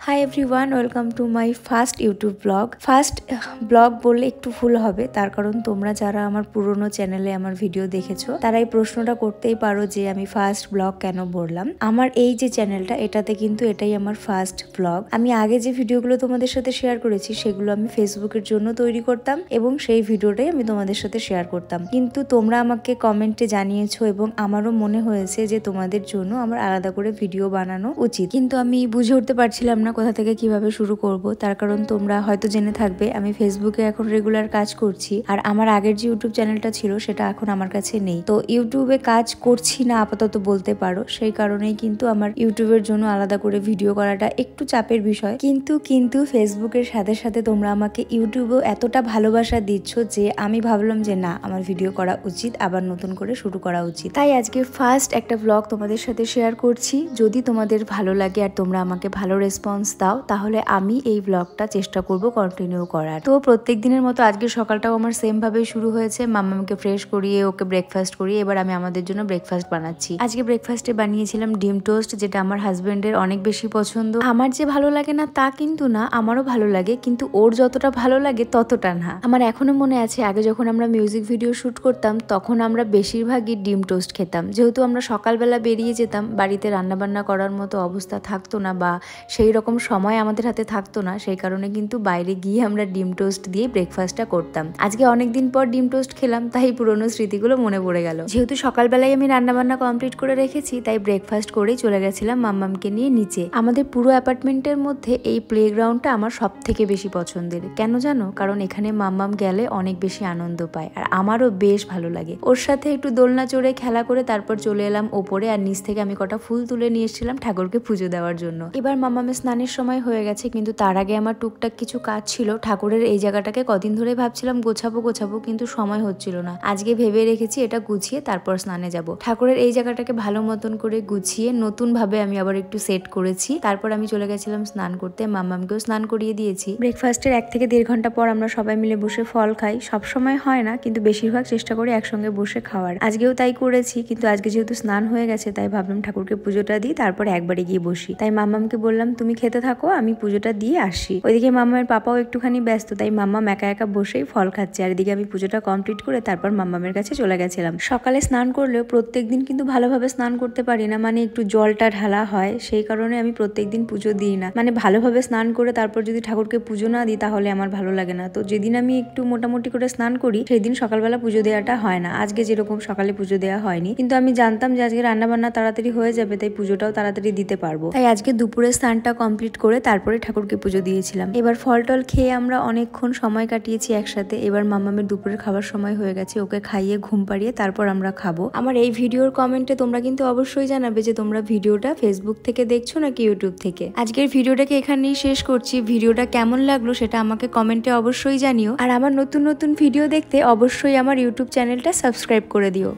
Hi everyone, welcome to my first YouTube blog. First blog বললে একটু ভুল হবে, তার কারণ তোমরা যারা আমার পুরনো চ্যানেলে আমার ভিডিও দেখেছো তারা এই প্রশ্নটা করতেই পারো যে আমি ফার্স্ট ব্লগ কেন বললাম। আমার এই যে চ্যানেলটা, এটাতে কিন্তু এটাই আমার ফার্স্ট ব্লগ। আমি আগে যে ভিডিওগুলো তোমাদের সাথে শেয়ার করেছি সেগুলো আমি ফেসবুকের জন্য তৈরি করতাম এবং সেই ভিডিওটাই আমি তোমাদের সাথে শেয়ার করতাম। কিন্তু তোমরা আমাকে কমেন্টে জানিয়েছো এবং আমারও মনে হয়েছে যে তোমাদের জন্য আমার আলাদা করে ভিডিও বানানো উচিত, কিন্তু আমি বুঝে উঠতে পারছিলাম না কোথা থেকে কিভাবে শুরু করব। তার কারণ তোমরা হয়তো জেনে থাকবে আমি ফেসবুকে এখন রেগুলার কাজ করছি, আর আমার আগের যে ইউটিউব চ্যানেলটা ছিল সেটা এখন আমার কাছে নেই। তো ইউটিউবে কাজ করছি না আপাতত বলতে পারো, সেই কারণেই কিন্তু আমার ইউটিউবের জন্য আলাদা করে ভিডিও করাটা একটু চাপের বিষয়। কিন্তু ফেসবুকের সাথে সাথে তোমরা আমাকে ইউটিউবেও এতটা ভালোবাসা দিচ্ছ যে আমি ভাবলাম যে না, আমার ভিডিও করা উচিত, আবার নতুন করে শুরু করা উচিত। তাই আজকে ফার্স্ট একটা ব্লগ তোমাদের সাথে শেয়ার করছি। যদি তোমাদের ভালো লাগে আর তোমরা আমাকে ভালো রেসপন্স দাও তাহলে আমি এই ব্লগটা চেষ্টা করব কন্টিনিউ করার। তো প্রত্যেক দিনের মতো আজকে সকালটাও আমার সেম ভাবে শুরু হয়েছে। মাম্মাকে ফ্রেশ করিয়ে ওকে ব্রেকফাস্ট করিয়ে এবার আমি আমাদের জন্য ব্রেকফাস্ট বানাচ্ছি। আজকে ব্রেকফাস্টে বানিয়েছিলাম ডিম টোস্ট, যেটা আমার হাজবেন্ডের অনেক বেশি পছন্দ। আমার যে ভালো লাগে না তা কিন্তু না, আমারও ভালো লাগে, কিন্তু ওর যতটা ভালো লাগে ততটা না। আমার এখনো মনে আছে আগে যখন আমরা মিউজিক ভিডিও শুট করতাম তখন আমরা বেশিরভাগই ডিম টোস্ট খেতাম। যেহেতু আমরা সকালবেলা বেরিয়ে যেতাম, বাড়িতে রান্নাবান্না করার মতো অবস্থা থাকতো না বা সেই রকম সময় আমাদের হাতে থাকতো না, সেই কারণে কিন্তু বাইরে গিয়ে আমরা ডিম টোস্ট দিয়ে ব্রেকফাস্টটা করতাম। আজকে অনেকদিন পর ডিম টোস্ট খেলাম, তাই পুরোনো স্মৃতিগুলো মনে পড়ে গেল। যেহেতু সকালবেলায় আমি রান্নাবান্না কমপ্লিট করে রেখেছি, তাই ব্রেকফাস্ট করেই চলে গেছিলাম মাম্মামকে নিয়ে নিচে। আমাদের পুরো অ্যাপার্টমেন্টের মধ্যে এই প্লেগ্রাউন্ডটা আমার সব থেকে বেশি পছন্দের। কেন জানো? কারণ এখানে মাম্মাম গেলে অনেক বেশি আনন্দ পায়, আর আমারও বেশ ভালো লাগে। ওর সাথে একটু দোলনা চড়ে খেলা করে তারপর চলে এলাম ওপরে, আর নিচ থেকে আমি কটা ফুল তুলে নিয়ে এসেছিলাম ঠাকুরকে পুজো দেওয়ার জন্য। এবার মাম্মামের স্নানের সময় হয়ে গেছে, কিন্তু তার আগে আমার টুকটাক কিছু কাজ ছিল। ঠাকুরের এই জায়গাটাকে কদিন ধরে ভাবছিলাম গোছাবো, কিন্তু সময় হচ্ছিল না। আজকে ভেবে রেখেছি এটা গুছিয়ে তারপর স্নানে যাব। ঠাকুরের এই জায়গাটাকে ভালো মতন করে গুছিয়ে নতুন ভাবে আমি আবার একটু সেট করেছি। তারপর আমি চলে গেছিলাম স্নান করতে, মাম্মামকেও স্নান করিয়ে দিয়েছি। ব্রেকফাস্টের 1 থেকে 1.5 ঘন্টা পর আমরা সবাই মিলে বসে ফল খাই। সব সময় হয় না, কিন্তু বেশিরভাগ চেষ্টা করি একসঙ্গে বসে খাওয়ার। আজকেও তাই করেছি, কিন্তু আজকে যেহেতু স্নান হয়ে গেছে তাই ভাবলাম ঠাকুরকে পুজোটা দিই, তারপর একবারে গিয়ে বসি। তাই মাম্মামকে বললাম তুমি খেতে থাকো, আমি পুজোটা দিয়ে আসি। ওইদিকে মাম্মামের পাপাও একটুখানি ব্যস্ত, তাই মাম্মাম একা একা বসেই ফল খাচ্ছে, আর এদিকে আমি পুজোটা কমপ্লিট করে তারপর মাম্মামের কাছে চলে গেছিলাম। সকালে স্নান করলেও প্রত্যেকদিন কিন্তু ভালোভাবে স্নান করতে পারি না, মানে একটু জলটা ঢালা হয়, সেই কারণে আমি প্রত্যেকদিন পুজো দিই না। মানে ভালোভাবে স্নান করে তারপর যদি ঠাকুরকে পুজো না দিই তাহলে আমার ভালো লাগে না। তো যেদিন আমি একটু মোটামুটি করে স্নান করি সেই দিন সকালবেলা পুজো দেওয়াটা হয় না। আজকে যেরকম সকালে পুজো দেওয়া হয়নি, কিন্তু আমি জানতাম যে আজকে রান্নাবান্না তাড়াতাড়ি হয়ে যাবে, তাই পুজোটাও তাড়াতাড়ি দিতে পারবো। তাই আজকে দুপুরে স্নানটা কমপ্লিট করে তারপরে ঠাকুরকে পুজো দিয়েছিলাম। এবার ফল টল খেয়ে আমরা অনেকক্ষণ সময় কাটিয়েছি একসাথে। এবার মাম্মামের দুপুরের খাবার সময় হয়ে গেছে, ওকে খাইয়ে ঘুম পাড়িয়ে তারপর আমরা খাবো। আমার এই ভিডিওর কমেন্টে তোমরা কিন্তু অবশ্যই জানাবে যে তোমরা ভিডিওটা ফেসবুক থেকে দেখছো নাকি ইউটিউব থেকে। আজকের ভিডিওটাকে এখানেই শেষ করছি। ভিডিওটা কেমন লাগলো সেটা আমাকে কমেন্টে অবশ্যই জানিও, আর আমার নতুন নতুন ভিডিও দেখতে অবশ্যই আমার ইউটিউব চ্যানেলটা সাবস্ক্রাইব করে দিও।